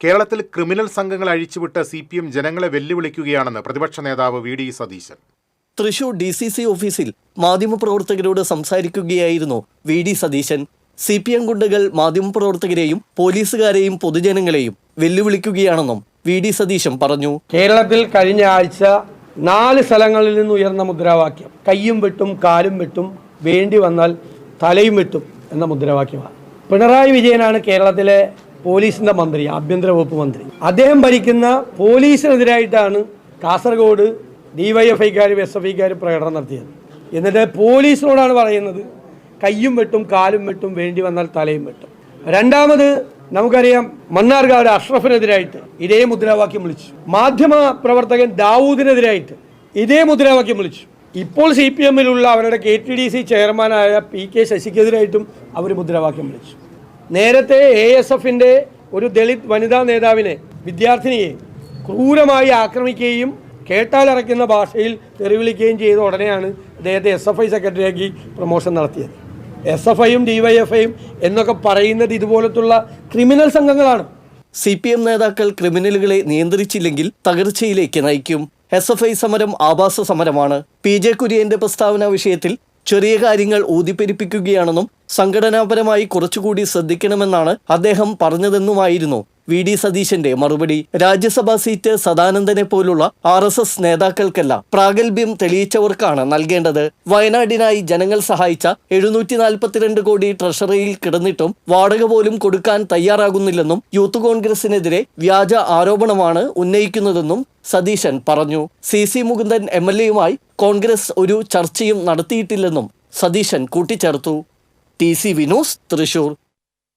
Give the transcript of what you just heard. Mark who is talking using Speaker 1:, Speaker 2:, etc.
Speaker 1: കേരളത്തിൽ ക്രിമിനൽ സംഘങ്ങൾ അഴിച്ചുവിട്ട് CPM ജനങ്ങളെ വെല്ലുവിളിക്കുകയാണെന്ന് പ്രതിപക്ഷ നേതാവ് VD സതീശൻ.
Speaker 2: തൃശൂർ DCC ഓഫീസിൽ മാധ്യമപ്രവർത്തകരോട് സംസാരിക്കുകയായിരുന്നു VD സതീശൻ. CPM ഗുണ്ടകൾ മാധ്യമപ്രവർത്തകരെയും പോലീസുകാരെയും പൊതുജനങ്ങളെയും വെല്ലുവിളിക്കുകയാണെന്നും VD സതീശൻ പറഞ്ഞു.
Speaker 3: കേരളത്തിൽ കഴിഞ്ഞ ആഴ്ച 4 സ്ഥലങ്ങളിൽ നിന്ന് ഉയർന്ന മുദ്രാവാക്യം കയ്യും വെട്ടും കാലും വെട്ടും, വേണ്ടി വന്നാൽ തലയും വെട്ടും എന്ന മുദ്രാവാക്യമാണ്. പിണറായി വിജയനാണ് കേരളത്തിലെ പോലീസിന്റെ മന്ത്രി, ആഭ്യന്തര വകുപ്പ് മന്ത്രി. അദ്ദേഹം ഭരിക്കുന്ന പോലീസിനെതിരായിട്ടാണ് കാസർഗോഡ് DYFIക്കാരും SFIക്കാരും പ്രകടനം നടത്തിയത്. എന്നിട്ട് പോലീസിനോടാണ് പറയുന്നത് കയ്യും വെട്ടും കാലും വെട്ടും, വേണ്ടി വന്നാൽ തലയും വെട്ടും. രണ്ടാമത് നമുക്കറിയാം, മണ്ണാർക്കാട് അഷ്റഫിനെതിരായിട്ട് ഇതേ മുദ്രാവാക്യം വിളിച്ചു. മാധ്യമ പ്രവർത്തകൻ ദാവൂദിനെതിരായിട്ട് ഇതേ മുദ്രാവാക്യം വിളിച്ചു. ഇപ്പോൾ CPMലുള്ള അവരുടെ KTDC ചെയർമാനായ PK ശശിക്കെതിരായിട്ടും അവർ മുദ്രാവാക്യം വിളിച്ചു. നേരത്തെ ASFന്റെ ഒരു ദളിത് വനിതാ നേതാവിനെ, വിദ്യാർത്ഥിനിയെ ക്രൂരമായി ആക്രമിക്കുകയും കേട്ടാലറയ്ക്കുന്ന ഭാഷയിൽ തെറിവിളിക്കുകയും ചെയ്ത ഉടനെയാണ് അദ്ദേഹത്തെ SFI സെക്രട്ടറിയാക്കി പ്രൊമോഷൻ നടത്തിയത്. SFIയും DYFIയും എന്നൊക്കെ പറയുന്നത് ഇതുപോലത്തുള്ള ക്രിമിനൽ സംഘങ്ങളാണ്.
Speaker 2: CPM നേതാക്കൾ ക്രിമിനലുകളെ നിയന്ത്രിച്ചില്ലെങ്കിൽ തകർച്ചയിലേക്ക് നയിക്കും. SFI സമരം ആഭാസ സമരമാണ്. PJ കുര്യന്റെ പ്രസ്താവന വിഷയത്തിൽ ചെറിയ കാര്യങ്ങൾ ഊതിപ്പെരിപ്പിക്കുകയാണെന്നും സംഘടനാപരമായി കുറച്ചുകൂടി ശ്രദ്ധിക്കണമെന്നാണ് അദ്ദേഹം പറഞ്ഞതെന്നുമായിരുന്നു VD സതീശന്റെ മറുപടി. രാജ്യസഭാ സീറ്റ് സദാനന്ദനെ പോലുള്ള RSS നേതാക്കൾക്കല്ല, പ്രാഗൽഭ്യം തെളിയിച്ചവർക്കാണ് നൽകേണ്ടത്. വയനാടിനായി ജനങ്ങൾ സഹായിച്ച 742 കോടി ട്രഷറിയിൽ കിടന്നിട്ടും വാടക പോലും കൊടുക്കാൻ തയ്യാറാകുന്നില്ലെന്നും യൂത്ത് കോൺഗ്രസിനെതിരെ വ്യാജ ആരോപണമാണ് ഉന്നയിക്കുന്നതെന്നും സതീശൻ പറഞ്ഞു. CC മുകുന്ദൻ MLAയുമായി കോൺഗ്രസ് ഒരു ചർച്ചയും നടത്തിയിട്ടില്ലെന്നും സതീശൻ കൂട്ടിച്ചേർത്തു. TCV news, Thrissur.